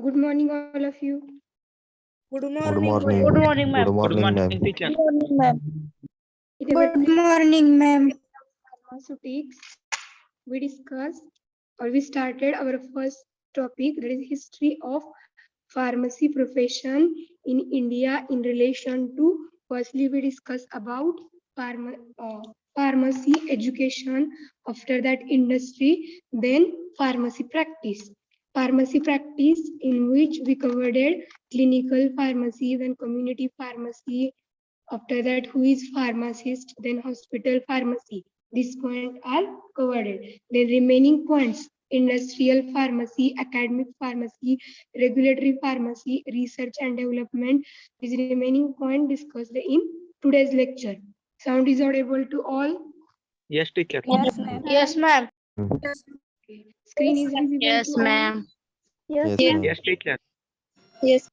Good morning, all of you. Good Good morning. morning. Good morning, Good ma'am. morning, ma'am. Teacher. In our Good morning, ma'am. pharmaceutics, we discussed or we started our first topic, that is history of pharmacy profession in India in relation to, firstly we discuss about pharmacy education, after that industry, then pharmacy practice. Pharmacy practice, in which we covered clinical pharmacy, then community pharmacy, after that who is pharmacist, then hospital pharmacy. These points are covered. The remaining points: industrial pharmacy, academic pharmacy, regulatory pharmacy, research and development. These remaining points discussed in today's lecture. Sound is audible to all? Yes, teacher. Yes, ma'am. Yes, ma'am. Okay. Screen is visible Yes, to all? ma'am. Yes, Yes. ma'am. Yes, teacher. Yes.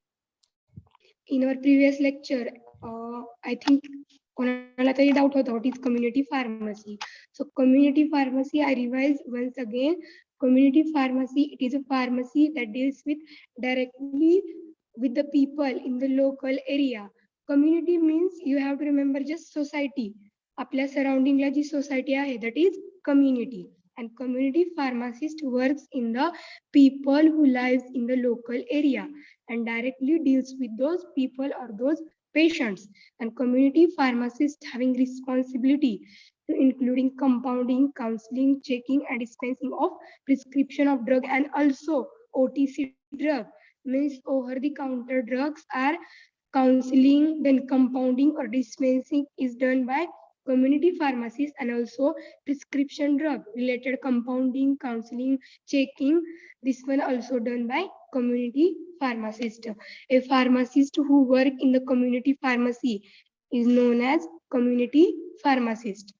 In our previous lecture, I think कोणाला तरी doubt होता what is community pharmacy. So community pharmacy, I revise once again. Community pharmacy, it is a pharmacy that deals with directly with the people in the local area. Community means you have to remember just society. आपल्या सराउंडिंगला जी society आहे, that is community. And community pharmacist works in the people who lives in the local area and directly deals with those people or those patients. And community pharmacists having responsibility to including compounding, counseling, checking and dispensing of prescription of drug, and also OTC drug means over the counter drugs are counseling, then compounding or dispensing is done by community pharmacies, and also prescription drug related compounding, counseling, checking, this one also done by community pharmacist. A pharmacist who work in the community pharmacy is known as community pharmacist.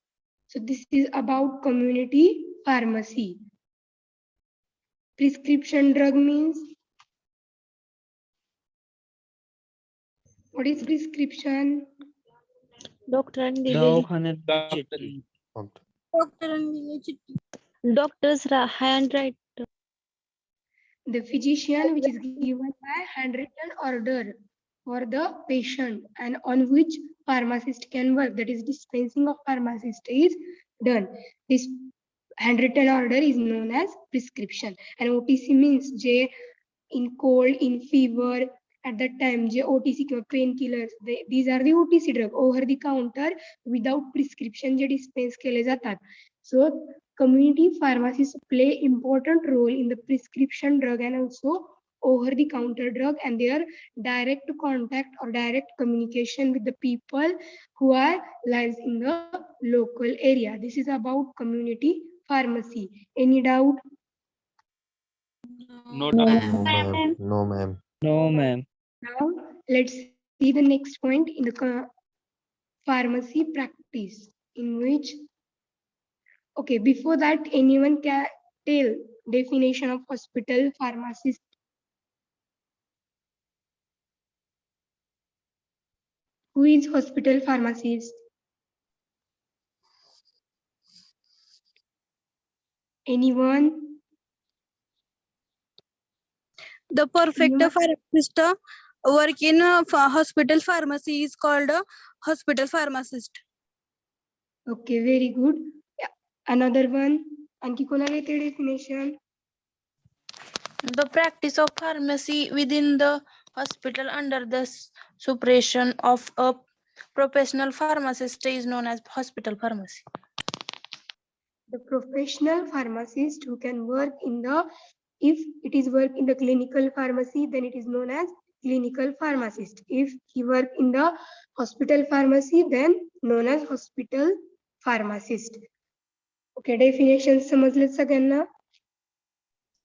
So this is about community pharmacy. Prescription drug means, what is prescription? डॉक्टरांनी दिलेली दवाखान्यात चिठ्ठी. Doctor. Doctors hand The physician, which is given by handwritten order for the patient and on which pharmacist can work, that is dispensing of pharmacist is done. This handwritten order is known as prescription. And OTC means J in cold, in fever, at that time J OTC painkillers, these are the OTC drug, over the counter without prescription J dispense केले जातात. So community pharmacies play important role in the prescription drug and also over the counter drug, and their direct contact or direct communication with the people who are lives in the local area. This is about community pharmacy. Any doubt? No, No, ma'am. ma'am. No, ma'am. No, ma'am. Now let's see the next point in the pharmacy practice, in which, okay, before that, anyone can tell definition of hospital pharmacist? Who is hospital pharmacist? Anyone? The perfect Anyone? pharmacist work in hospital pharmacy is called a hospital pharmacist. Okay, very good. Yeah. Another one. आणखी कोणाला येते definition? The practice of pharmacy within the hospital under the supervision of a professional pharmacist is known as hospital pharmacy. The professional pharmacist who can work in the, if it is work in the clinical pharmacy, then it is known as clinical pharmacist. If he work in the hospital pharmacy, then known as hospital pharmacist. Okay, definition समजले सगळ्यांना?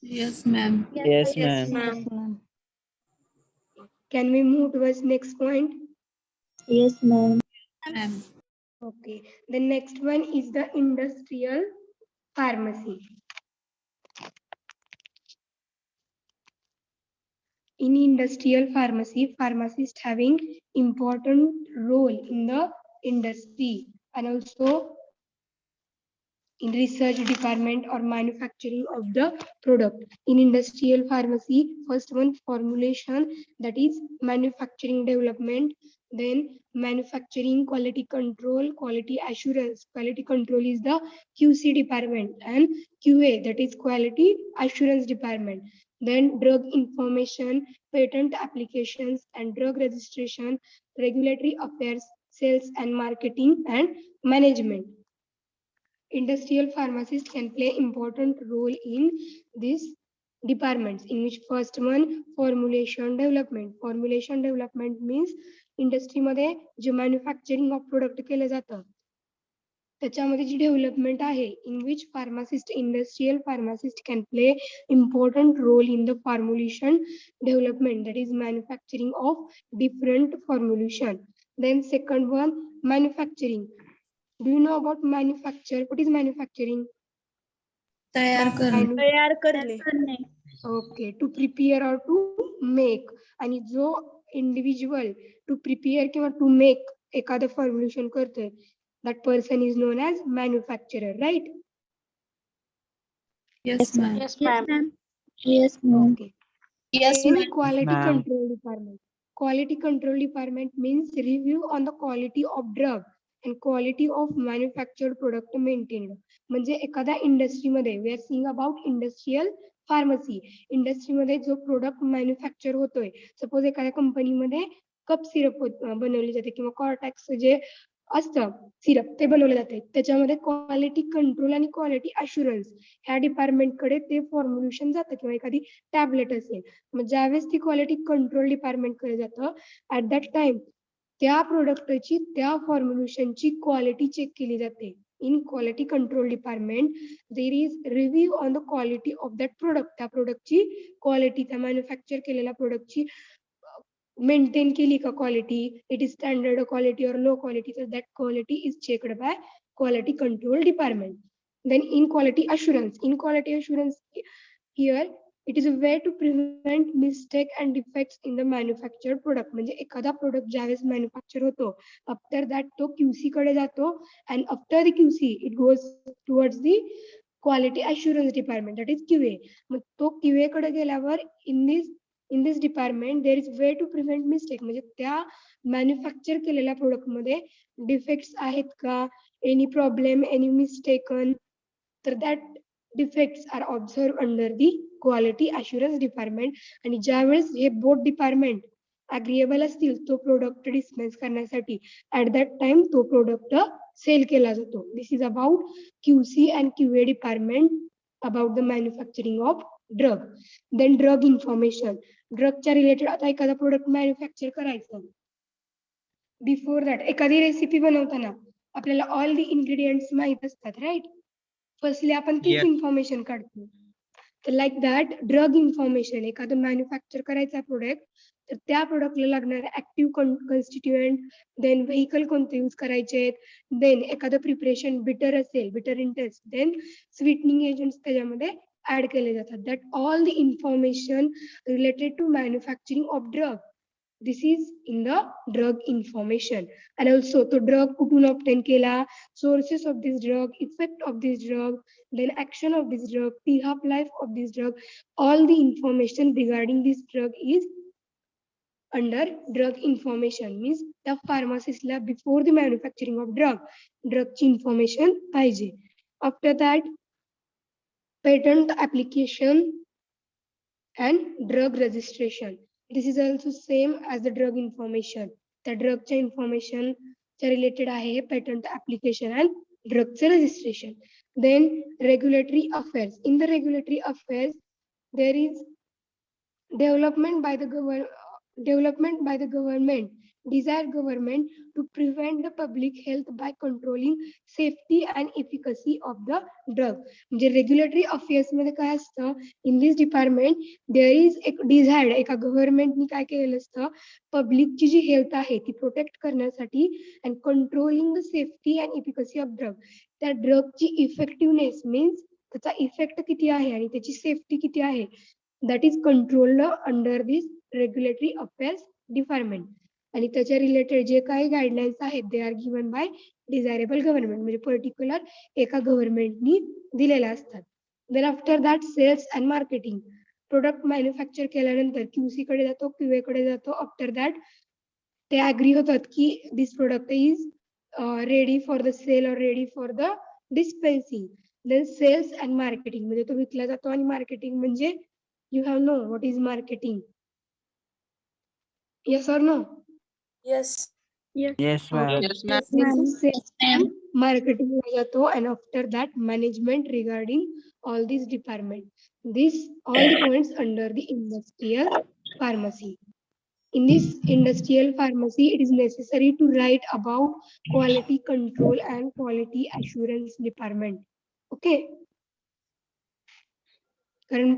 Yes, ma'am. Yes, Yes, ma'am. ma'am. Can we move towards next point? Yes, ma'am. Okay, the next one is the industrial pharmacy. In industrial pharmacy, pharmacists having important role in the industry and also in research department or manufacturing of the product. In industrial pharmacy, first one formulation, that is manufacturing development, then manufacturing, quality control, quality assurance. Quality control is the QC department, and QA, that is quality assurance department. Then drug information, patent applications and drug registration, regulatory affairs, sales and marketing and management. Industrial pharmacists can play important role in these departments, in which first one formulation development. Formulation development means industry मध्ये जे manufacturing of product केलं जातं त्याच्यामध्ये जी development आहे, in which pharmacist, industrial pharmacist can play important role in the formulation development, that is manufacturing of different formulation. Then second one, manufacturing. Do you know about manufacture? What is manufacturing? तयार करणे. Okay, to prepare or to make. आणि जो individual to prepare किंवा to make एखादं formulation करतोय, that person is known as manufacturer, right? Yes, ma'am. Yes, ma'am. Yes, ma'am. Okay. Yes, Then ma'am. quality Ma'am. control department. Quality control department means review on the quality of drug and quality of manufactured product maintained. म्हणजे एखाद्या इंडस्ट्रीमध्ये, we are seeing about industrial pharmacy, इंडस्ट्रीमध्ये जो product manufacture होतोय, suppose एखाद्या कंपनीमध्ये cup syrup बनवले जाते किंवा कॉर्टॅक्स जे असतं सिरप ते बनवले जाते, त्याच्यामध्ये क्वालिटी कंट्रोल आणि क्वालिटी अश्युरन्स ह्या डिपार्टमेंटकडे ते फॉर्म्युलेशन जातं किंवा एखादी टॅबलेट असेल, मग ज्यावेळेस ती क्वालिटी कंट्रोल डिपार्टमेंटकडे जातं, ऍट दॅट टाइम त्या प्रोडक्टची त्या फॉर्म्युलेशनची क्वालिटी चेक केली जाते. In quality control department there is review on the quality of that product. त्या प्रोडक्टची क्वालिटी, त्या मॅन्युफॅक्चर केलेल्या प्रोडक्टची मेंटेन केली का quality, it is standard quality और लो क्वालिटी, तर that quality is checked by quality control department. Then in quality assurance, here it is a way to prevent mistake and defects in the manufactured product. म्हणजे एखादा product ज्यावेळेस manufacture होतो, after that तो QC कडे जातो, and after the QC it goes towards the quality assurance department, that is QA. मग तो QA कडे गेल्यावर in this department there is way to prevent mistake, म्हणजे त्या मॅन्युफॅक्चर केलेल्या प्रोडक्ट मध्ये डिफेक्ट्स आहेत का, एनी प्रॉब्लेम, एनी मिस्टेकन, तर that defects are observe under the quality assurance department. आणि ज्यावेळेस हे बोथ डिपार्टमेंट अग्रीएबल असतील तो प्रोडक्ट डिस्पेन्स करण्यासाठी, ऍट दॅट टाइम तो प्रोडक्ट सेल केला जातो. This is about QC and QA department about the manufacturing of drug. Then drug information, ड्रगच्या रिलेटेड. आता एखादा प्रोडक्ट मॅन्युफॅक्चर करायचं, बिफोर दॅट एखादी रेसिपी बनवताना आपल्याला ऑल दी इन्ग्रेडियंट्स माहित असतात, राईट? फर्स्टली आपण तीच Yes. इन्फॉर्मेशन काढतो. तर लाईक दॅट ड्रग इन्फॉर्मेशन, एखादं मॅन्युफॅक्चर करायचा प्रोडक्ट, तर त्या प्रोडक्टला लागणारे ऍक्टिव्ह कॉन्स्टिट्युएंट, देन व्हेकल कोणते यूज करायचे, देन एखादं प्रिपरेशन बिटर असेल, bitter in taste, then sweetening agents त्याच्यामध्ये ऍड केले जातात. That all the information related to manufacturing of drug, this is in the drug information. And also तो drug कुठून obtain केला, sources of this drug, effect of this drug, then action of this drug, half life of this drug, all the information regarding this drug is under drug information. Means the pharmacist ला before the manufacturing of drug ची information पाहिजे. After that, patent application and drug registration. This is also same as the drug information. The drug च्या information च्या related आहे patent application and drug चे registration. Then regulatory affairs. In the regulatory affairs, there is development by the government, desired government to prevent the public health by controlling safety and efficacy of the drug. म्हणजे regulatory affairs मध्ये काय असतं, in this department there is एक desired, एका गव्हर्नमेंटनी काय केलेलं असतं, पब्लिकची जी हेल्थ आहे ती प्रोटेक्ट करण्यासाठी and controlling the safety and efficacy of drug. त्या ड्रगची इफेक्टिव्हनेस मीन्स त्याचा इफेक्ट किती आहे आणि त्याची सेफ्टी किती आहे, that is controlled under this regulatory affairs department. आणि त्याच्या रिलेटेड जे काही गाईडलाईन्स आहेत, they are given by desirable government म्हणजे पर्टिक्युलर एका गव्हर्नमेंटनी दिलेल्या असतात. Then after that sales and marketing, product manufacture केल्यानंतर QC कडे जातो, QA कडे जातो. आफ्टर दॅट ते ऍग्री होतात की this product is ready for the sale और ready for the dispensing. Then sales and marketing म्हणजे तो विकला जातो, आणि मार्केटिंग म्हणजे you have know what is marketing. Yes or no? Yes. Yes, Then sales and marketing ला जातो, and after that management regarding all these departments. This all the points under the industrial pharmacy. In this industrial pharmacy, it is necessary to write about quality control and quality assurance department. Okay. कारण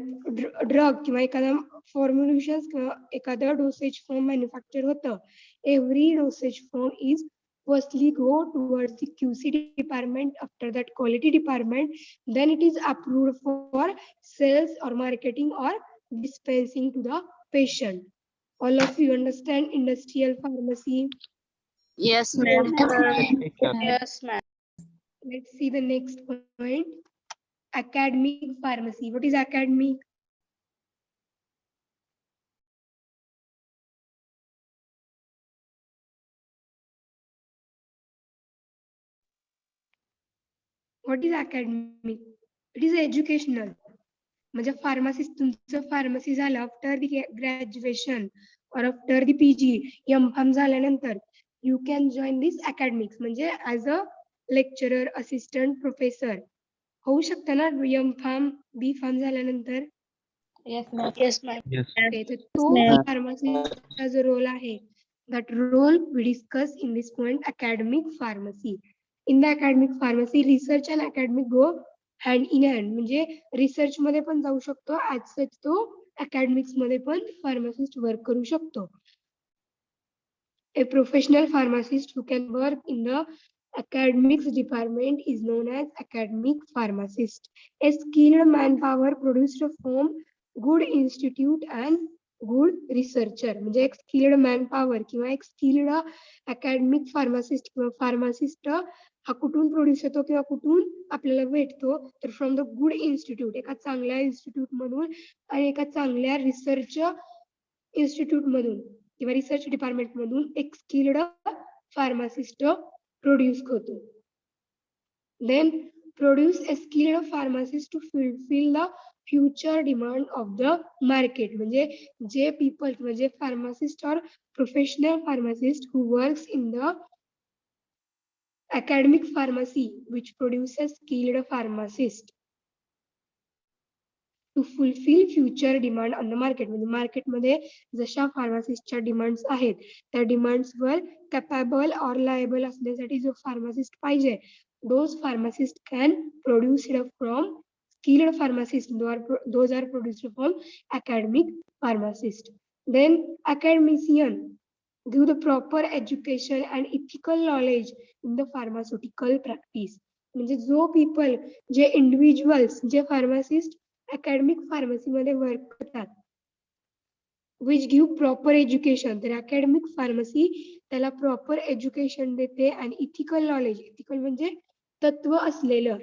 drug किंवा एखादा फॉर्म्युलेशन्स किंवा एखादं dosage form manufacture होतं, every dosage form is firstly go towards the QC department, after that quality department, then it is approved for sales or marketing or dispensing to the patient. All of you understand industrial pharmacy? Yes, ma'am. Yes, ma'am. Let's see the next point. Academic pharmacy. What is academic? What is academic? It is educational. म्हणजे pharmacist, तुमचं pharmacy झालं after the graduation और after the PG, M.Pharm झाल्यानंतर you can join this academics म्हणजे as a lecturer, assistant professor होऊ शकतं ना M.Pharm, B.Pharm झाल्यानंतर. Yes, ma'am. Yes. Okay, तर तो फार्मसिस्टचा जो रोल आहे, that role we discuss in this point, academic pharmacy. In the academic pharmacy, research and academic go hand in hand. म्हणजे research मध्ये पण जाऊ शकतो, ऍज सच तो अकॅडमिक्स मध्ये पण फार्मासिस्ट वर्क करू शकतो. A professional pharmacist who can work in the academics department is known as academic pharmacist. A skilled manpower produced from good institute and good researcher. म्हणजे एक स्किल्ड मॅनपॉवर किंवा एक skilled academic pharmacist किंवा pharmacist हा कुठून produce होतो किंवा कुठून आपल्याला भेटतो, तर फ्रॉम द गुड इन्स्टिट्यूट, एका चांगल्या इन्स्टिट्यूट मधून आणि एका चांगल्या रिसर्च इन्स्टिट्यूट मधून किंवा रिसर्च डिपार्टमेंट मधून एक स्किल्ड फार्मासिस्ट प्रोड्यूस होतो. Then produce a skilled pharmacist to fulfill the future demand of the market. म्हणजे जे people म्हणजे pharmacist or professional pharmacist who works in the academic pharmacy which produces skilled pharmacist to fulfill future demand on the market. म्हणजे मार्केटमध्ये जशा फार्मासिस्टच्या demands आहेत त्या डिमांड्सवर capable और liable असण्यासाठी जो pharmacist पाहिजे, those pharmacists can produce it from skilled pharmacists. Those are produced from academic pharmacists. Then academician give the proper education and ethical knowledge in the pharmaceutical practice. म्हणजे जो people, जे individuals, जे pharmacist academic pharmacy मध्ये work करतात, which give proper education. तर academic pharmacy त्याला proper education देते आणि ethical knowledge, ethical म्हणजे तत्व असलेलं,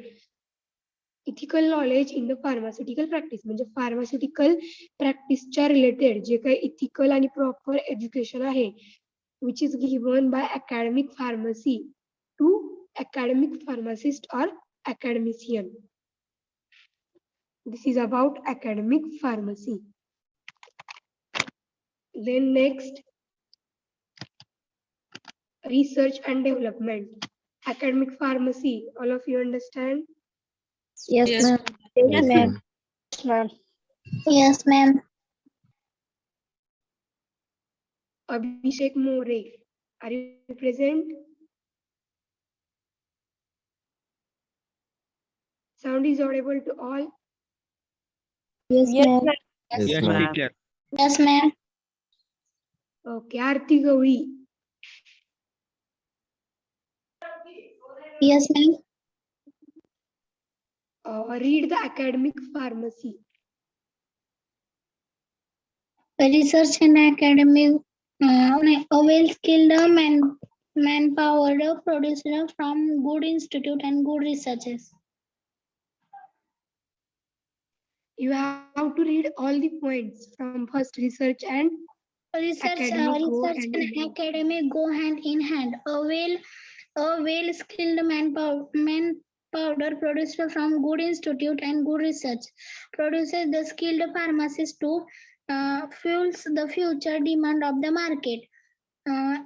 ethical knowledge in the pharmaceutical practice म्हणजे फार्मास्युटिकल प्रॅक्टिसच्या रिलेटेड जे काही ethical आणि proper education आहे, which is given by academic pharmacy to academic pharmacist or academician. This is about academic pharmacy. Then next, research and development. Academic pharmacy, all of you understand? Yes, ma'am. Yes, ma'am. Ma'am. Yes, ma'am. Abhishek More, are you present? Sound is audible to all? Yes, ma'am. Yes, Yes, ma'am. teacher. Yes, ma'am. Okay, Aarti Gauri. Yes, ma'am. Read the academic pharmacy. Research and academic, a well-skilled Manpower produced from good institute and good researches. You have to read all the points from first research and academic go Research hand and in hand. academic go hand in hand. A well-skilled manpower produced from good institute and good research produces the skilled pharmacist to fuels the future demand of the market.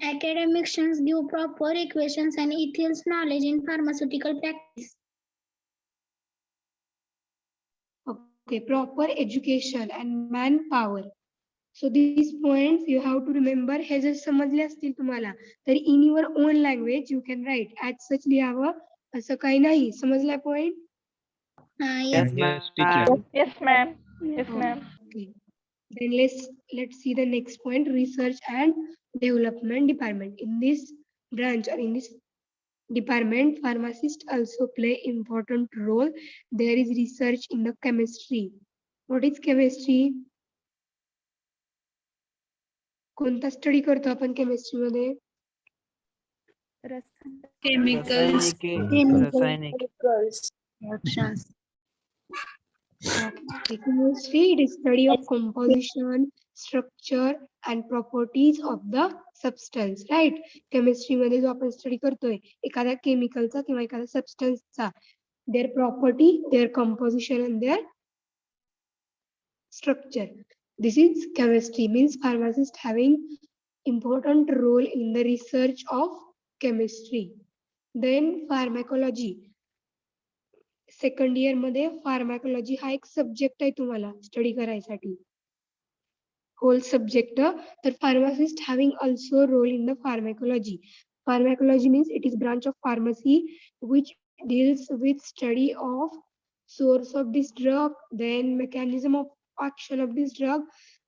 Academics give proper equations and ethics knowledge in pharmaceutical practice. Okay, proper education and manpower. So these points you have to remember. हे जर समजले असतील तुम्हाला तर in your own language you can write. As such लिहावं असं काही नाही. समजला point? Yes. Yes, teacher. Yes, ma'am. Yes, ma'am. Okay. Then let's see the next point. Research and development department. In this branch or in this department, pharmacists also play important role. There is research in the chemistry. What is chemistry? कोणता study करतो आपण chemistry मध्ये? Chemicals. रासायनिक Chemistry, it is study of composition, structure and properties of the substance, right? Chemistry मध्ये जो आपण study करतोय एखाद्या केमिकलचा किंवा एखाद्या सबस्टन्सचा, their property, their composition and their structure. This is chemistry, means pharmacist having important role in the research of chemistry. Then pharmacology. Second year मध्ये pharmacology हा एक सब्जेक्ट आहे तुम्हाला स्टडी करायसाठी. Whole subject. तर pharmacist having also role in the pharmacology. Pharmacology means it is branch of pharmacy which deals with study of source of this drug, then mechanism of action of this drug,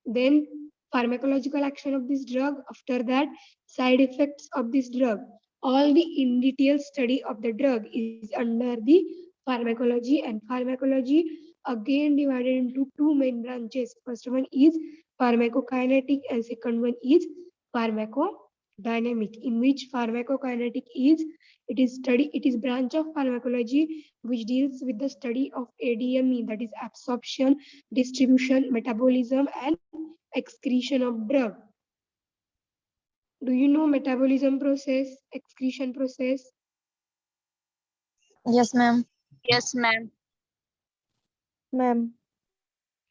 then pharmacological action of this drug, after that side effects of this drug. All the in detail study of the drug is under the pharmacology, and pharmacology again divided into two main branches. First one is pharmacokinetic and second one is pharmacodynamic, in which pharmacokinetic is it is branch of pharmacology which deals with the study of ADME, that is absorption, distribution, metabolism and excretion of drug. Do you know metabolism process, excretion process? Yes, ma'am. Yes, ma'am. Ma'am.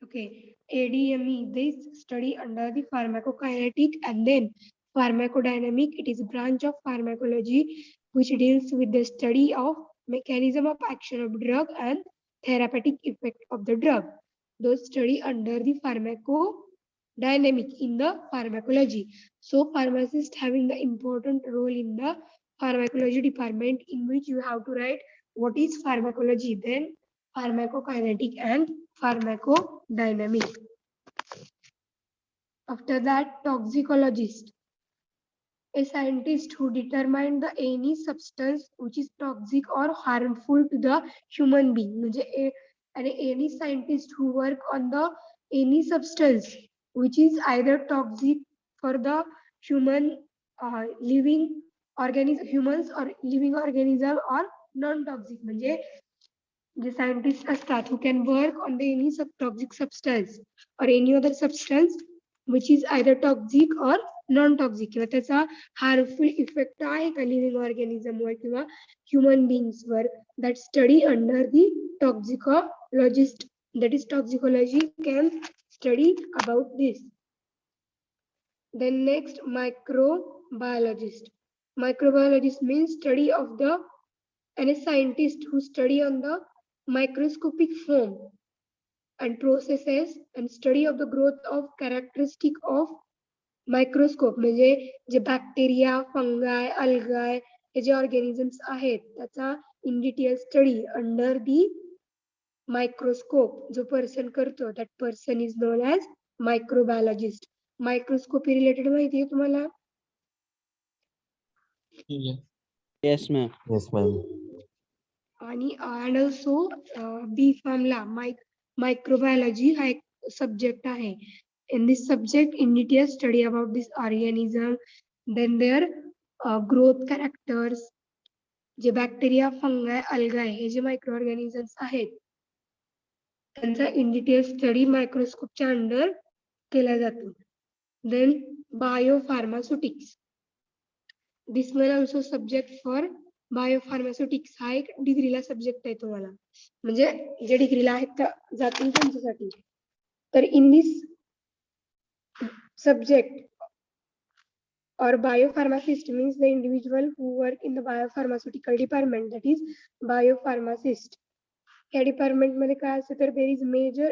Okay, ADME, this study under the pharmacokinetic, and then pharmacodynamic, it is a branch of pharmacology which deals with the study of mechanism of action of drug and therapeutic effect of the drug. Those study under the pharmacodynamic in the pharmacology. So pharmacist having the important role in the pharmacology department, in which you have to write what is pharmacology, then pharmacokinetic and pharmacodynamic. After that, toxicologist, a scientist who determine the any substance which is toxic or harmful to the human being. म्हणजे any scientist who work on the any substance which is either toxic for the human living organism, humans or living organism, or non toxic, म्हणजे जे scientist असतात who can work on the any toxic substance or any other substance which is either toxic or non toxic, किंवा त्याचा harmful effect आहे का living organism वर किंवा human beings were, that study under the toxicologist, that is toxicology can study about this. Then next, microbiologist. Microbiologist means study of the, and a scientist who study on the microscopic form and processes and study of the growth of characteristic of microscope, म्हणजे जे bacteria, fungi, algae हे जे organisms आहेत त्याचा इन detail study under the microscope जो person करतो, that person is known as microbiologist. Microscopy related माहिती आहे तुम्हाला? Yes, ma'am. Yes, ma'am. आणि ऑल्सो बी फार्मला मायक्रोबायोलॉजी हा एक सब्जेक्ट आहे. In this subject, in detail study about this organism, then their growth characters, जे बॅक्टेरिया, फंगाय, अल्गाय हे जे मायक्रो ऑर्गॅनिझम्स आहेत त्यांचा इन डिटेल स्टडी मायक्रोस्कोपच्या अंडर केला जातो. Then biopharmaceutics, this one also subject for biopharmaceutics, हा एक डिग्रीला सब्जेक्ट आहे तुम्हाला, म्हणजे जे डिग्रीला आहेत जातील त्यांच्यासाठी. तर in this subject or biopharmacist means the individual who work in the biopharmaceutical department, that is biopharmacist. या डिपार्टमेंट मध्ये काय असतं तर there is major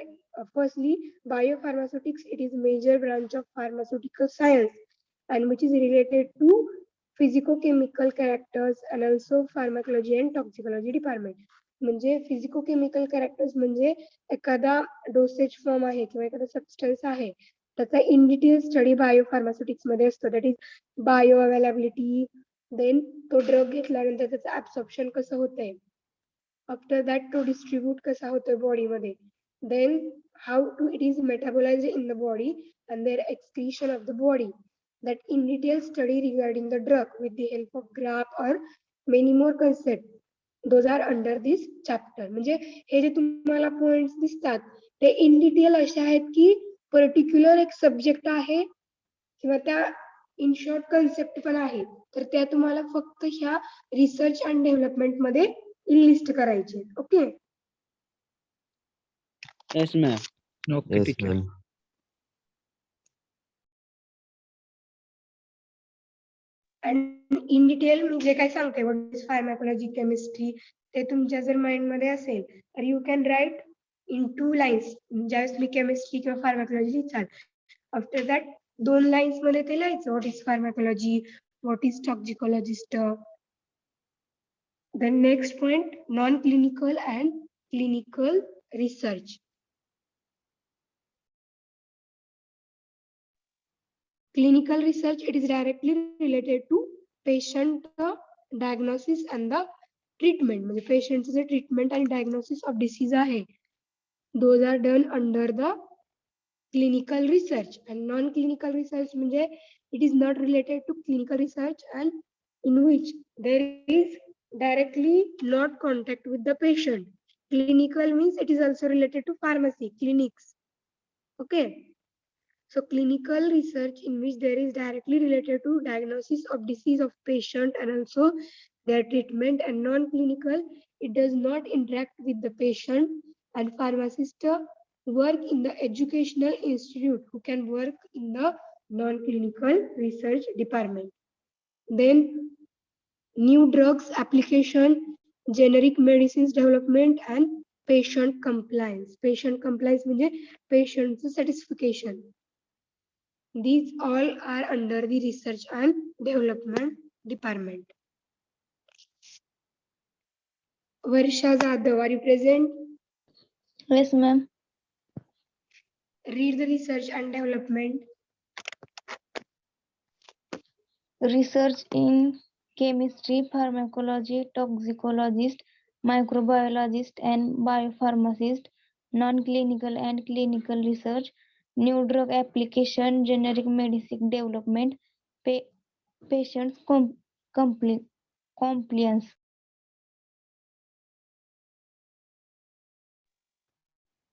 firstly biopharmaceutics, it is major branch of pharmaceutical science and which is related to physicochemical characters and also pharmacology and toxicology department. म्हणजे physicochemical characters म्हणजे एखादा dosage form आहे किंवा एखादा सबस्टन्स आहे त्याचा इन डिटेल स्टडी बायोफार्मास्युटिक्स मध्ये असतो. That is bioavailability, then तो ड्रग घेतल्यानंतर त्याचं ऍब्सॉर्प्शन कसं होतंय, आफ्टर दॅट तो डिस्ट्रीब्यूट कसा होतोय बॉडीमध्ये, then how to it is metabolised in the body and there excretion of the body. That in detail study regarding the drug with the help of graph or many more concepts, those are under this chapter. म्हणजे हे जे तुम्हाला points दिसतात ते in detail असे आहेत की particular एक subject आहे किंवा त्या इन शॉर्ट कन्सेप्ट पण आहे, तर त्या तुम्हाला फक्त ह्या रिसर्च अँड डेव्हलपमेंट मध्ये लिस्ट करायचे. Okay. Yes, ma'am. Okay, Yes, teacher. ma'am. And in detail मी जे काय सांगते व्हॉट इज फार्मॅकोलॉजी, केमिस्ट्री, ते तुमच्या जर माइंड मध्ये असेल तर you can write in 2 lines. ज्यावेळेस मी केमिस्ट्री किंवा फार्मॅकोलॉजी लिहिचाल आफ्टर दॅट 2 लाईन्स मध्ये ते लिहायचं what is pharmacology, what is toxicologist. The next point, non-clinical and clinical research. Clinical research, it is directly related to patient diagnosis and the treatment. म्हणजे patient चे treatment and diagnosis of disease आहे. Those are done under the clinical research. And non-clinical research म्हणजे it is not related to clinical research and in which there is directly not contact with the patient. Clinical means it is also related to pharmacy, clinics. Okay. So clinical research in which there is directly related to diagnosis of disease of patient and also their treatment, and non-clinical, it does not interact with the patient, and pharmacist work in the educational institute who can work in the non-clinical research department. Then new drugs application, generic medicines development and patient compliance. Patient compliance म्हणजे patient satisfaction. These all are under the research and development department. Varsha Jadhav, are you present? Yes, ma'am. Read the research and development. Research in chemistry, pharmacology, toxicologist, microbiologist, and biopharmacist, non-clinical and clinical research, new drug application, generic medicine development, patient compliance.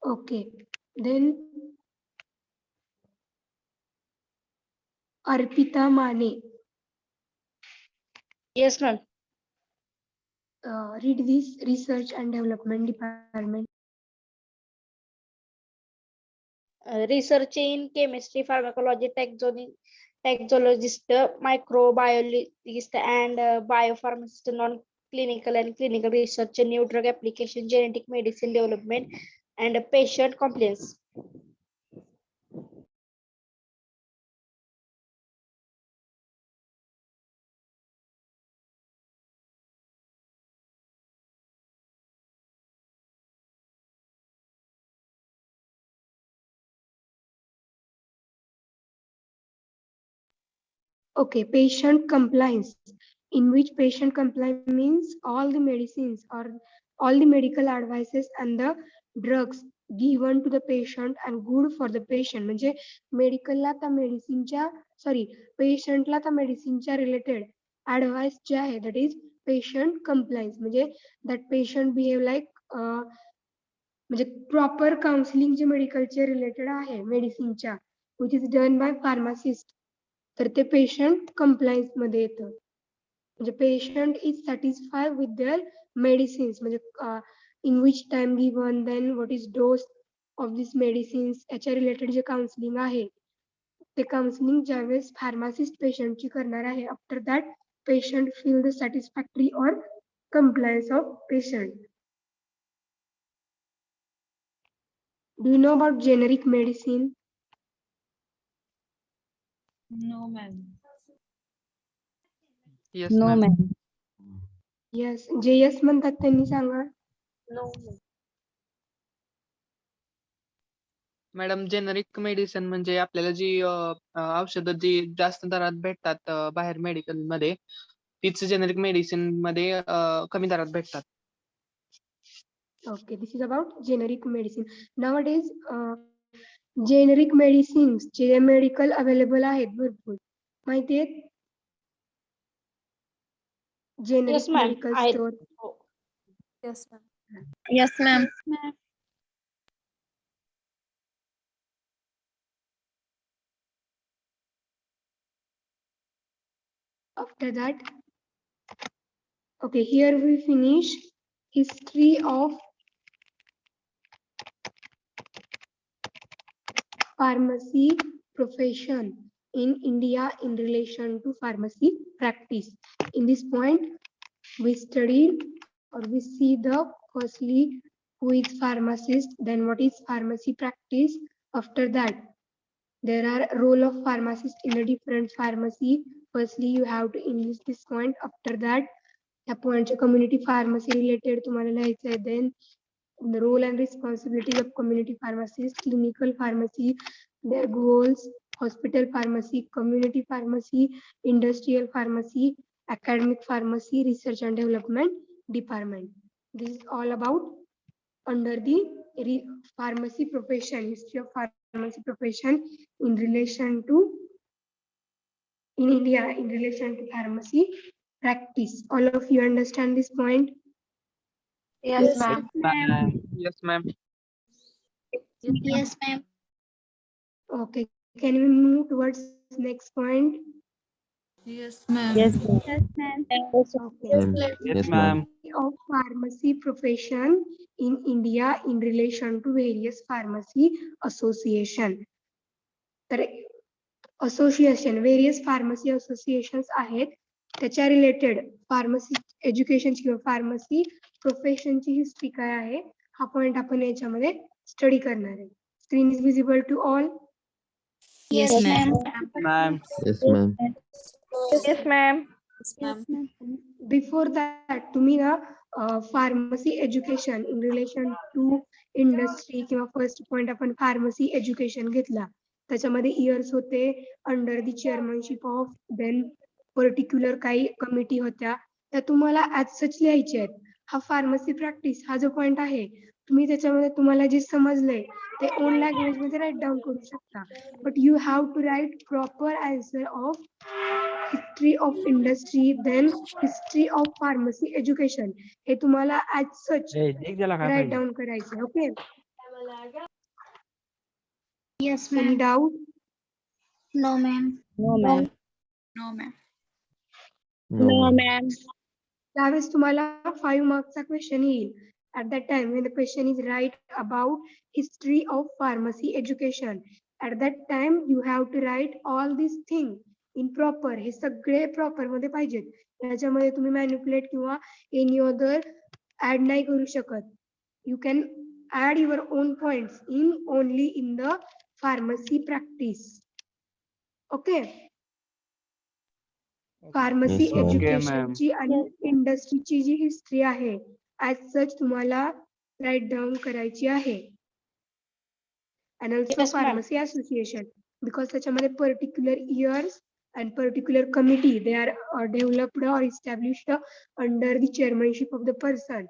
Okay. Then Arpita Mane. Yes, ma'am. Read this research and development department. Research in chemistry, pharmacology, taxologist, microbiologist, and biopharmacist, non-clinical and clinical research, new drug application, genetic medicine development, and patient compliance. Okay, patient compliance, in which patient compliance means all the medicines or all the medical advices and the drugs given to the patient and good for the patient. म्हणजे मेडिकलला त्या मेडिसिनच्या sorry पेशंटला त्या मेडिसिनच्या related advice जे आहे that is patient compliance, म्हणजे that patient behave like, म्हणजे proper counselling जे मेडिकलचे रिलेटेड आहे मेडिसिनच्या, which is done by pharmacist, तर ते पेशंट कंप्लायन्स मध्ये येतं. म्हणजे patient is satisfy with their medicines, म्हणजे in which time given, then what is dose of this medicines, याच्या रिलेटेड जे काउन्सिलिंग आहे ते काउन्सिलिंग ज्यावेळेस फार्मासिस्ट पेशंटची करणार आहे, after that patient feel the satisfactory or compliance of patient. Do you know about generic medicine? No, ma'am. Yes, No, ma'am. ma'am. Yes, J yes म्हणतात त्यांनी सांगा. No. मॅडम जेनरिक मेडिसिन म्हणजे आपल्याला जी औषधं जी जास्त दरात भेटतात बाहेर मेडिकल मध्ये, तीच जेनरिक मेडिसिन मध्ये कमी दरात भेटतात. Okay, this is about generic medicine. Nowadays, generic medicines J medical available आहेत भरपूर, माहिती आहेत? Generic Yes, ma'am. medical I- store. Yes, ma'am. Yes, ma'am. After that, okay, here we finish history of pharmacy profession in India in relation to pharmacy practice. In this point, we study or we see the firstly who is pharmacist, then what is pharmacy practice. After that, there are role of pharmacist in a different pharmacy. Firstly, you have to enlist this point. After that, त्या पॉइंटच्या community pharmacy related तुम्हाला लिहायचं आहे. Then the role and responsibilities of community pharmacists, clinical pharmacy, their goals, hospital pharmacy, community pharmacy, industrial pharmacy, academic pharmacy, research and development department. This is all about under the pharmacy profession, history of pharmacy profession in relation to in India in relation to pharmacy practice. All of you understand this point? Yes, ma'am. Yes, ma'am. Yes, ma'am. Okay, can we move towards next point? Yes, ma'am. Yes, ma'am. Yes, ma'am. Okay. Ma'am. Yes, ma'am. Of pharmacy profession in India in relation to various pharmacy association. तर association, various pharmacy associations आहेत, त्याच्या related pharmacy education किंवा pharmacy प्रोफेशनची history काय आहे हा point आपण याच्यामध्ये स्टडी करणार आहे. Screen is visible to all? Yes, ma'am. Ma'am. Yes, ma'am. Yes, ma'am. Before that तुम्ही ना pharmacy education in relation to industry किंवा फर्स्ट पॉइंट आपण फार्मसी एज्युकेशन घेतला, त्याच्यामध्ये इयर्स होते under the chairmanship of, then particular काही committee होत्या, त्या तुम्हाला ऍज सच लिहायचे आहेत. हा फार्मसी प्रॅक्टिस हा जो पॉइंट आहे तुम्ही त्याच्यामध्ये तुम्हाला जे समजलंय ते ओन लँग्वेज मध्ये राईट डाऊन करू शकता, but you have to write proper answer of history of industry, then history of pharmacy education, हे तुम्हाला ऍज सच राईट डाऊन करायचे. Okay, Yes, any ma'am. Doubt? No, ma'am. No, ma'am. No, ma'am. No, ma'am. त्यावेळेस तुम्हाला 5 मार्क्सचा question येईल. At that time when the question is write about history of pharmacy education, at that time you have to write all these things in proper. हे सगळे proper मध्ये पाहिजेत. याच्यामध्ये तुम्ही manipulate किंवा any other add नाही करू शकत. You can add your own points in only in the pharmacy practice. Okay. Pharmacy Yes, ma'am. एज्युकेशनची आणि इंडस्ट्रीची जी हिस्ट्री आहे ऍज सच तुम्हाला राईट डाऊन करायची आहे. And also Yes, ma'am. Pharmacy association, because त्याच्यामध्ये particular years and particular committee they are developed और established under the chairmanship of the person.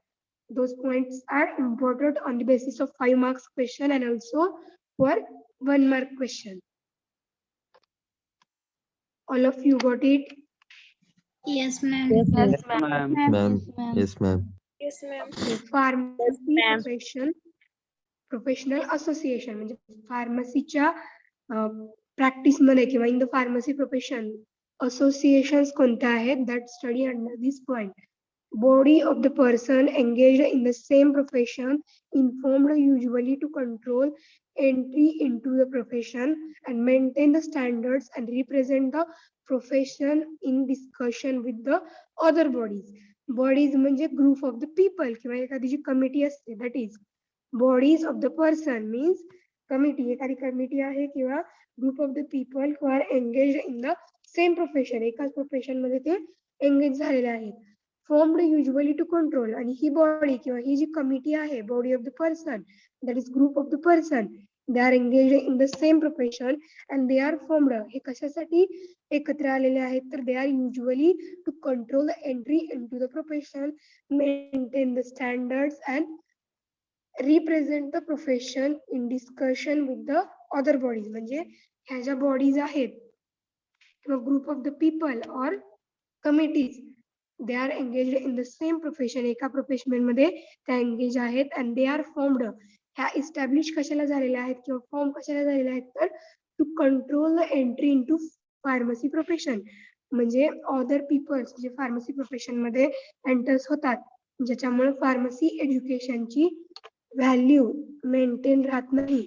Those points are important on the basis of 5 marks question and also for 1 mark question. All of you got it? Yes, ma'am. Yes, Ma'am. ma'am. Yes, ma'am. Yes, ma'am. Pharmacy ma'am. Professional association म्हणजे फार्मसीच्या प्रॅक्टिसमध्ये किंवा in the pharmacy profession associations कोणत्या आहेत that study under this point. Body of the person engaged in the same profession, informed usually to control entry into the profession and maintain the standards and represent the profession in discussion with the other bodies. Bodies म्हणजे group of the people किंवा एखादी जी committee असते that is bodies of the person means committee. एखादी committee आहे किंवा group of the people who are engaged in the same profession. एकाच profession मध्ये ते engage झालेले आहेत. Formed usually to control आणि ही बॉडी किंवा ही जी कमिटी आहे body of the person that is group of the person they are engage in the same profession and they are formed. हे कशासाठी एकत्र आलेले आहेत तर they are usually to control the entry in to the profession, maintain the standards and represent the profession in discussion with the other bodies. म्हणजे ह्या ज्या bodies आहेत किंवा group of the people or committees they are engaged in the same profession. एका profession मध्ये त्या engage आहेत and they are formed. ह्या इस्टॅब्लिश कशाला झालेल्या आहेत किंवा फॉर्म कशाला झालेल्या आहेत तर to control the entry into pharmacy profession. म्हणजे अदर पीपल्स जे फार्मसी प्रोफेशन मध्ये एंटर्स होतात ज्याच्यामुळे फार्मसी एज्युकेशनची व्हॅल्यू मेंटेन राहत नाही.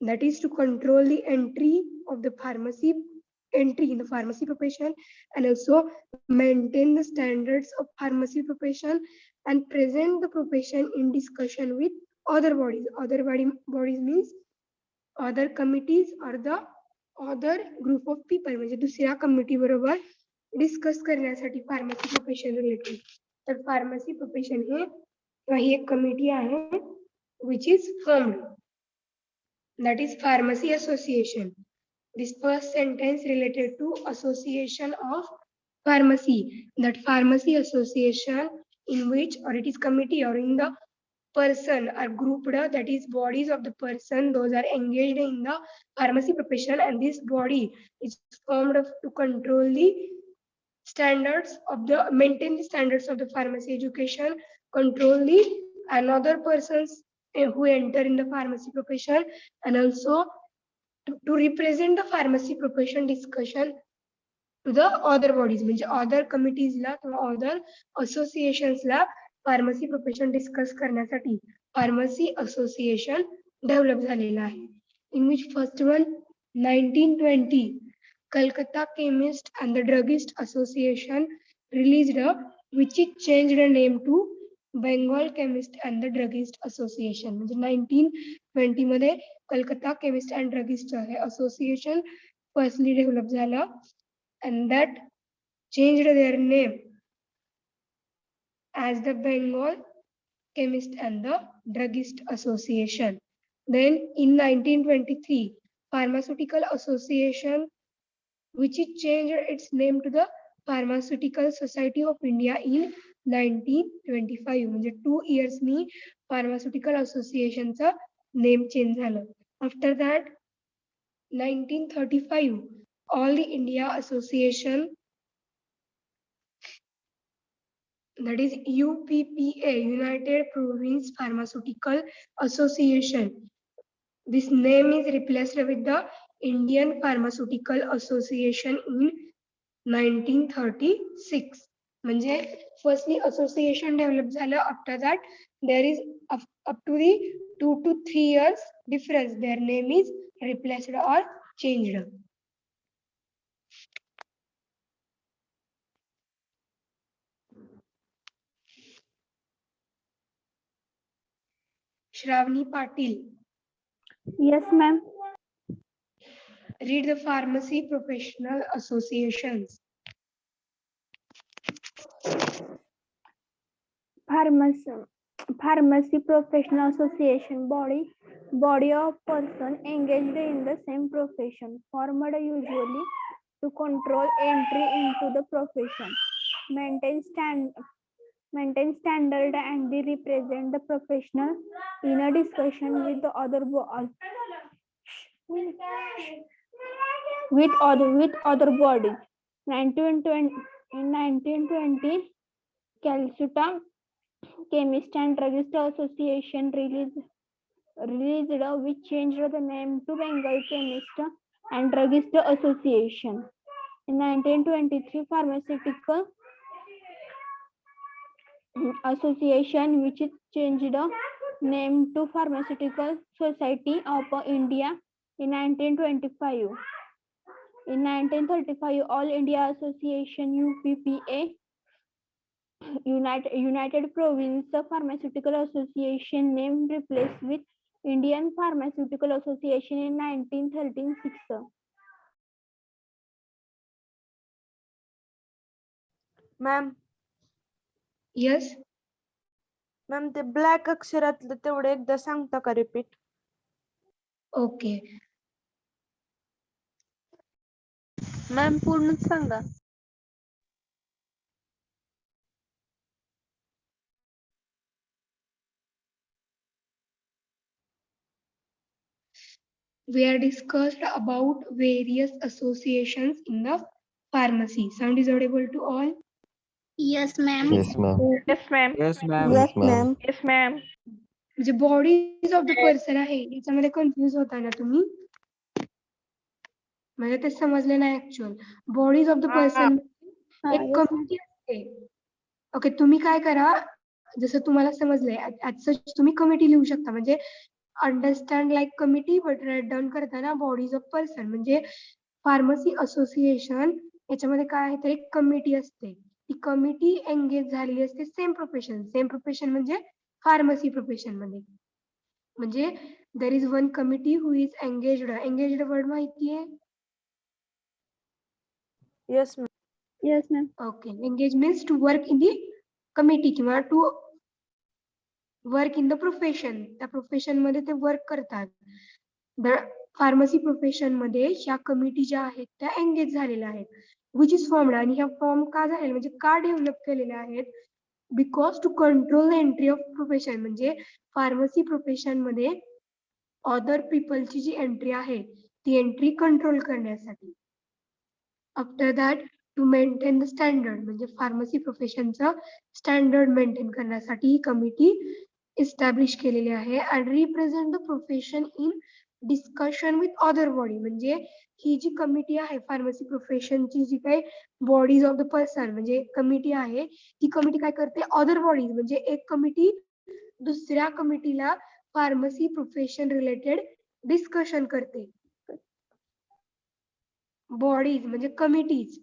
That is to control the entry of the entry in the pharmacy profession and also maintain the standards of pharmacy profession and present the profession in discussion with other bodies. Other bodies means other committees or the other group of people. म्हणजे दुसऱ्या committee बरोबर discuss करण्यासाठी pharmacy profession related. तर pharmacy profession ही एक committee आहे which is formed. That is pharmacy association. This first sentence related to association of pharmacy. That pharmacy association in which or it is committee or in the person are grouped, that is bodies of the person, those are engaged in the pharmacy profession and this body is formed to control the standards of the maintain the standards of the pharmacy education, control the another persons who enter in the pharmacy profession and also to represent the pharmacy profession discussion to the other bodies. म्हणजे other committees ला किंवा other associations ला pharmacy profession discuss करण्यासाठी pharmacy association develop झालेला आहे. In which first one 1920 Calcutta Chemist and the Druggist Association released which it changed the name to Bengal Chemist and the Druggist Association. म्हणजे 1920 मध्ये Calcutta chemist and druggist हे association firstly develop झालं and that changed their name as the Bengal Chemist and the Druggist Association. Then in 1923 Pharmaceutical Association which it changed its name to the Pharmaceutical Society of India in 1925. म्हणजे 2 years नी Pharmaceutical Association चा name change झालं. After that 1935 All India Association, that is UPPA, United Province Pharmaceutical Association. This name is replaced with the Indian Pharmaceutical Association in 1936. म्हणजे firstly association develop झालं. After that there is up to the 2 to 3 years difference. Their name is replaced or changed. Shravani Patil. Yes, ma'am. Read the Pharmacy Professional Associations. Pharmacy Professional Association body of person engaged in the same profession, formed usually to control entry into the profession, maintain standard and represent the professional in a discussion with the other with other bodies. 1920 In 1920, Calcutta Chemist and Druggist Association released which changed the name to Bengal Chemist and Druggist Association. In 1923, Pharmaceutical Association, which is changed the name to Pharmaceutical Society of India in 1925. In 1935, All India Association UPPA, United Province Pharmaceutical Association name replaced with Indian Pharmaceutical Association in 1936. Ma'am Yes. Ma'am ते black अक्षरातलं तेवढं एकदा सांगता का repeat? Okay. Ma'am पूर्णच सांगा. We are discussed about various associations in the pharmacy. Sound is audible to all? Yes, ma'am. Yes, ma'am. Yes, ma'am. Yes, ma'am. Yes, ma'am. Yes, ma'am. म्हणजे bodies of the person आहे याच्यामध्ये confuse होता ना तुम्ही? म्हणजे ते समजले नाही actual. Bodies of the person एक कमिटी असते. ओके, तुम्ही काय करा, जसं तुम्हाला समजलंय ऍज सच तुम्ही कमिटी लिहू शकता. म्हणजे understand like committee but write down करताना बॉडीज ऑफ पर्सन म्हणजे फार्मसी असोसिएशन याच्यामध्ये काय आहे तर एक कमिटी असते. ती कमिटी एंगेज झालेली असते सेम प्रोफेशन म्हणजे फार्मसी प्रोफेशन मध्ये. म्हणजे there is one committee who is engaged word माहितीये? Yes, ma'am. Yes, ma'am. Okay, engage means to work in the committee किंवा to work in the profession. त्या profession मध्ये ते वर्क करतात. Pharmacy profession मध्ये ह्या कमिटी ज्या आहेत त्या एंगेज झालेल्या आहेत. विच इज फॉर्मड, आणि ह्या फॉर्म का झालेल्या म्हणजे का डेव्हलप केलेल्या आहेत? Because to control the entry of profession. म्हणजे फार्मसी प्रोफेशन मध्ये अदर पीपलची जी एंट्री आहे ती एंट्री कंट्रोल करण्यासाठी. After that to maintain the standard, म्हणजे फार्मसी प्रोफेशनचं स्टँडर्ड मेंटेन करण्यासाठी ही कमिटी इस्टॅब्लिश केलेली आहे. And represent the profession in discussion with other body. म्हणजे ही जी कमिटी आहे फार्मसी प्रोफेशनची जी काही बॉडीज ऑफ द पर्सन म्हणजे कमिटी आहे, ती कमिटी काय करते, अदर बॉडीज म्हणजे एक कमिटी दुसऱ्या कमिटीला फार्मसी प्रोफेशन रिलेटेड डिस्कशन करते. बॉडीज म्हणजे कमिटीज.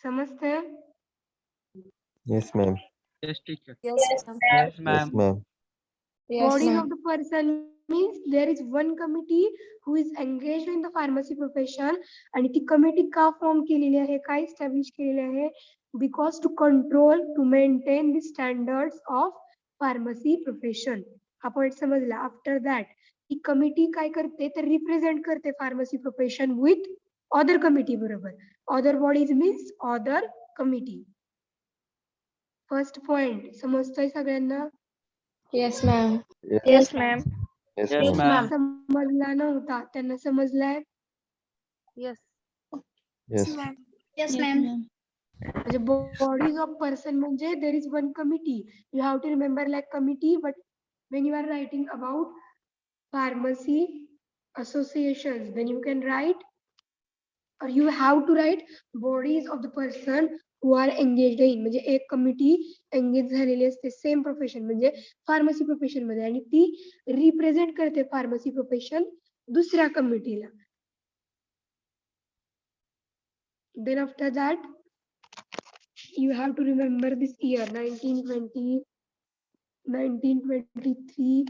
समजतंय? Yes, ma'am. Yes, teacher. Yes, Yes, Yes, ma'am. ma'am. Bodies of the person means there is one committee who is engaged in the pharmacy profession. आणि ती committee का form केलेली आहे, काय establish केलेली आहे? Because to control to maintain the standards of pharmacy profession. हा point समजला. आफ्टर दॅट ही कमिटी काय करते तर रिप्रेझेंट करते pharmacy profession with other committee बरोबर. Other bodies means other committee. First point समजतोय सगळ्यांना? Yes, ma'am. Yes, ma'am. Yes, Yes, ma'am. ma'am. समजला नव्हता त्यांना समजलाय? Yes. Yes. Yes, ma'am. म्हणजे बॉडीज ऑफ पर्सन म्हणजे there is one committee. You have to remember like committee, but when you are writing about pharmacy associations then you can write or you have to write bodies of the person who are engaged in. म्हणजे एक committee engage झालेली असते same profession म्हणजे pharmacy profession मध्ये आणि ती represent करते pharmacy profession दुसऱ्या कमिटीला. Then after that you have to remember this year 1920, 1923,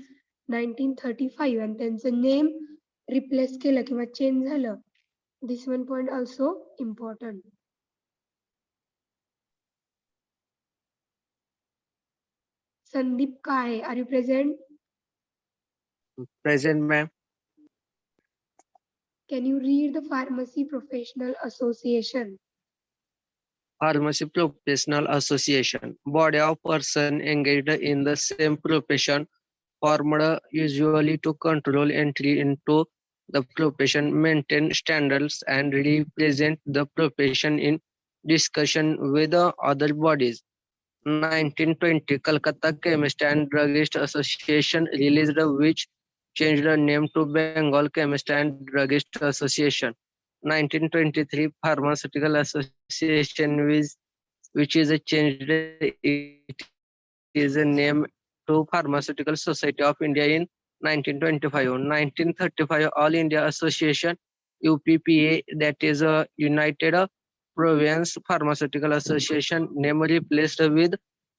1935 आणि त्यांचं नेम रिप्लेस केलं किंवा चेंज झालं. This one point also important. Sandeep Kai, are you present? Present, ma'am. Can you read the Pharmacy Professional Association? Pharmacy Professional Association, body of person engaged in the same profession, formed usually to control entry into the profession, maintain standards, and represent the profession in discussion with the other bodies. 1920, Calcutta Chemist and Druggist Association released which changed the name to Bengal Chemist and Druggist Association. 1923, Pharmaceutical Association which is a changed it is a name to Pharmaceutical Society of India in 1925. 1935, All India Association UPPA, that is a United Province Pharmaceutical Association, name replaced with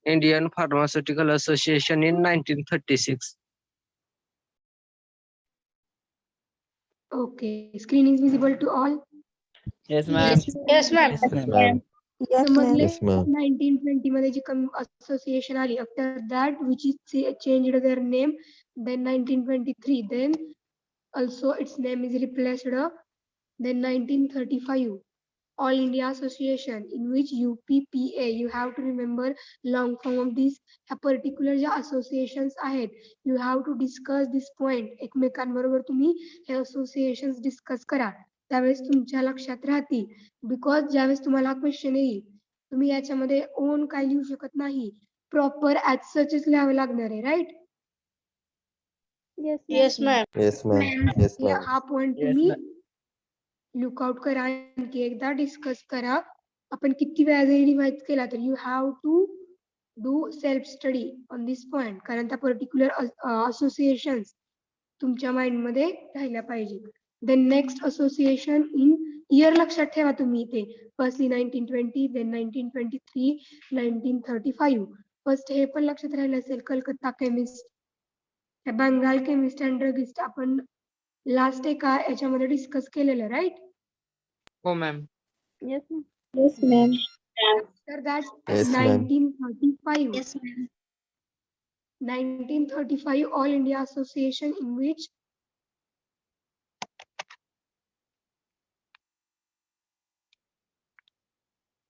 Indian Pharmaceutical Association in 1936. Okay, screen is visible to all. Yes, ma'am. Yes, ma'am. Yes, ma'am. Ma'am. Yes, ma'am. समजले Yes, ma'am. 1920 मध्ये जी association आली after that which is changed their name then 1923 then also its name is replaced then 1935 All India Association in which UPPA, you have to remember long form of this ह्या particular ज्या associations आहेत you have to discuss this point एकमेकांबरोबर तुम्ही हे associations discuss करा त्यावेळेस तुमच्या लक्षात राहतील बिकॉज ज्यावेळेस तुम्हाला क्वेश्चन येईल तुम्ही याच्यामध्ये ओन काय लिहू शकत नाही प्रॉपर ऍज सचच लिहावं लागणार आहे right Yes, ma'am. Yes, ma'am. Yes, ma'am. हा पॉइंट Yes, तुम्ही ma'am. लुकआउट करा आणखी एकदा डिस्कस करा आपण किती वेळा जरी रिवाइज केला तर you have to do self study on this point कारण त्या पर्टिक्युलर असोसिएशन तुमच्या माइंड मध्ये राहिल्या पाहिजे then next association in year लक्षात ठेवा तुम्ही इथे फर्स्टली 1920 देन 1923 1935 फर्स्ट हे पण लक्षात राहिलं असेल Calcutta chemist Bengal chemist and druggist आपण लास्ट एका याच्यामध्ये डिस्कस केलेलं राईट हो ma'am. Yes, ma'am. Yes, ma'am. After that Yes, ma'am. 1935 Yes, ma'am. 1935 All India Association in which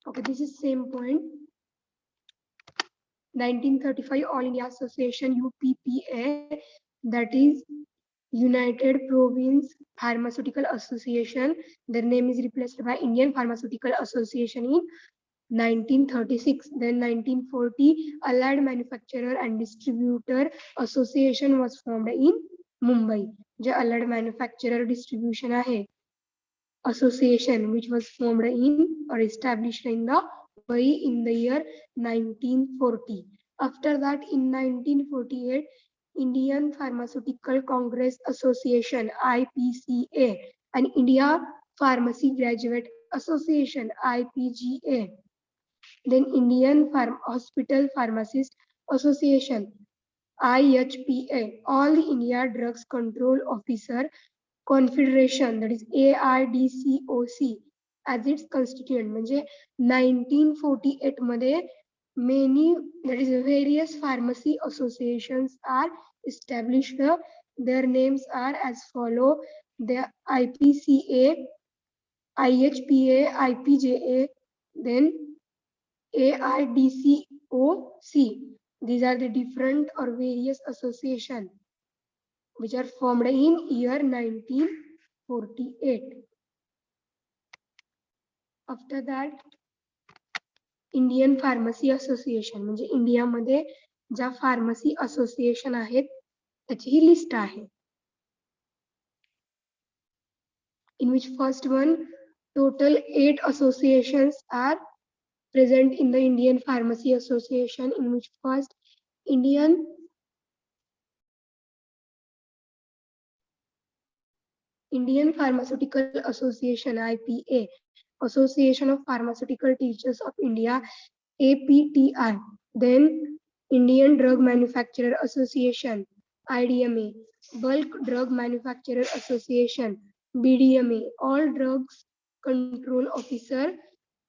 okay this is same point 1935 All India Association UPPA that is United Province Pharmaceutical Association. Their name is replaced by Indian Pharmaceutical Association in 1936. Then 1940 Allied Manufacturer and Distributor Association was formed in Mumbai. J Allied Manufacturer Distribution आहे association which was formed in or established in the Mumbai in the year 1940. After that in 1948 Indian Pharmaceutical Congress Association IPCA and India Pharmacy Graduate Association IPGA. Then Indian Hospital Pharmacist Association IHPA. All the India Drugs Control Officer Confederation that is AIDCOC as its constituent म्हणजे 1948 मध्ये many that is various pharmacy associations are established. Their names are as follow: the IPCA, IHPA, IPJA, then AIDCOC. These are the different or various associations which are formed in year 1948. After that Indian pharmacy association म्हणजे इंडियामध्ये ज्या pharmacy association आहेत त्याची ही list आहे in which first one total 8 associations are present in the Indian Pharmacy Association in which first Indian Pharmaceutical Association IPA, Association of Pharmaceutical Teachers of India APTI, then Indian Drug Manufacturer Association IDMA, Bulk Drug Manufacturer Association BDMA, All Drugs Control Officer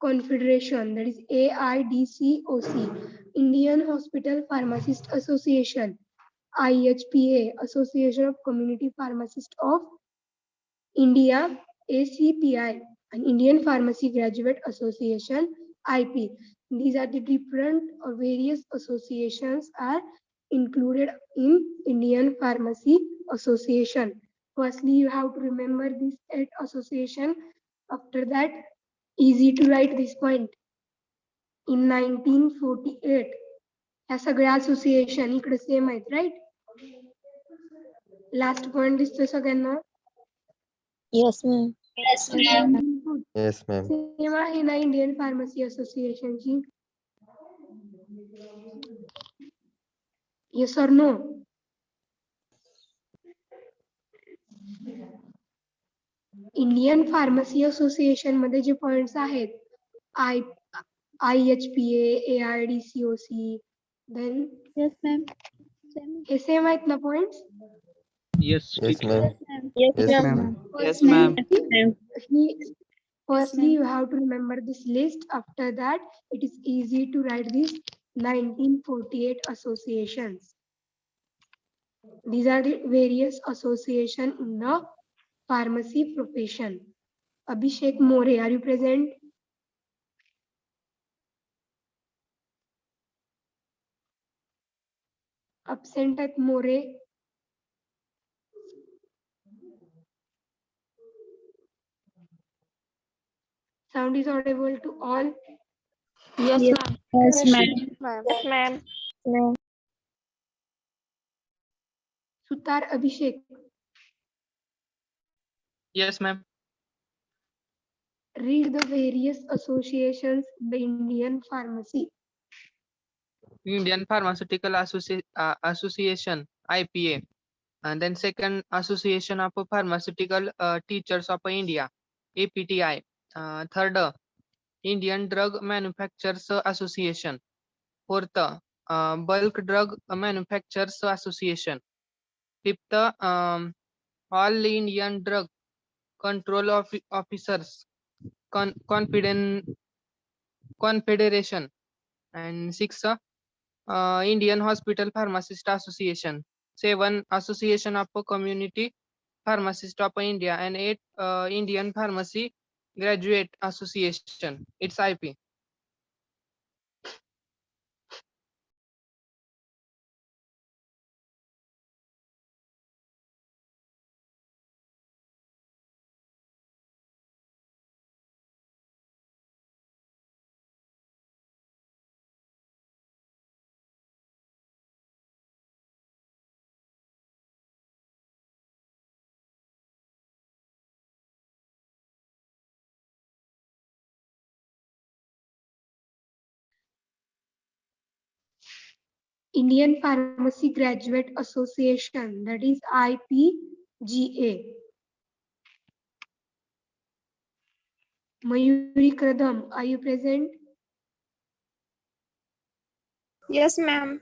Confederation that is AIDCOC, Indian Hospital Pharmacist Association IHPA, Association of Community Pharmacists of India ACPI, and Indian Pharmacy Graduate Association IP. These are the different or various associations are included in Indian Pharmacy Association. Firstly, you have to remember this 8 association. After that, easy to write this point. In 1948, ह्या सगळ्या association इकडे same आहेत, right? Last point दिसतोय सगळ्यांना? Yes, ma'am. Same आहे ना Indian pharmacy असोसिएशनची? Yes or no? Indian pharmacy association मध्ये जे पॉइंट्स आहेत, IHPA, AIDCOC, then Yes, ma'am. हे सेम आहेत ना points? Yes, Yes, teacher. ma'am. Yes, Yes, ma'am. Yes, ma'am. Firstly, you have to remember this list. After that, it is easy to write these 1948 associations. These are the various association in the pharmacy profession. Abhishek More, are you present? Absent at More. Sound is audible to all. Yes, ma'am. Yes, ma'am. Yes, ma'am. Sutar Abhishek. Yes, ma'am. Read the various associations in the Indian pharmacy. Indian Pharmaceutical Association, IPA. And then second, Association of Pharmaceutical Teachers of India, APTI. Third, Indian Drug Manufacturers Association. Fourth, Bulk Drug Manufacturers Association. Fifth, All Indian Drug Control Officers Confederation. And sixth, Indian Hospital Pharmacist Association. 7, Association of Community Pharmacist of India. And 8, Indian Pharmacy Graduate Association. It's IP. Indian Pharmacy Graduate Association, that is IPGA. Mayuri Kradam, are you present? Yes, ma'am.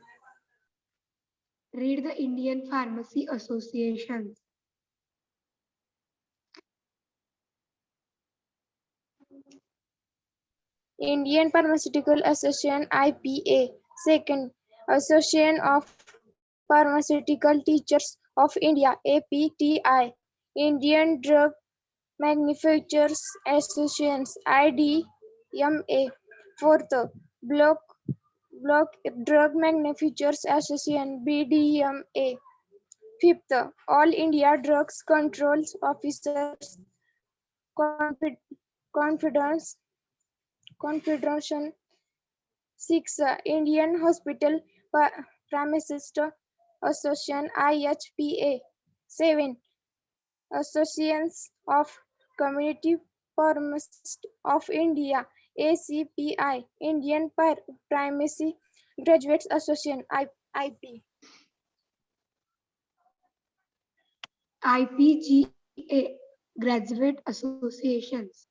Read the Indian Pharmacy Associations. Indian Pharmaceutical Association, IPA. Second, Association of Pharmaceutical Teachers of India, APTI. Indian Drug Manufacturers Association, IDMA. Fourth, Block Drug Manufacturers Association, BDMA. Fifth, All India Drugs Control Officers Confederation. 6, Indian Hospital Pharmacist Association, IHPA. 7, Associations of Community Pharmacists of India, ACPI. Indian Pharmacy Graduates Association, IP. IPGA, Graduate Associations.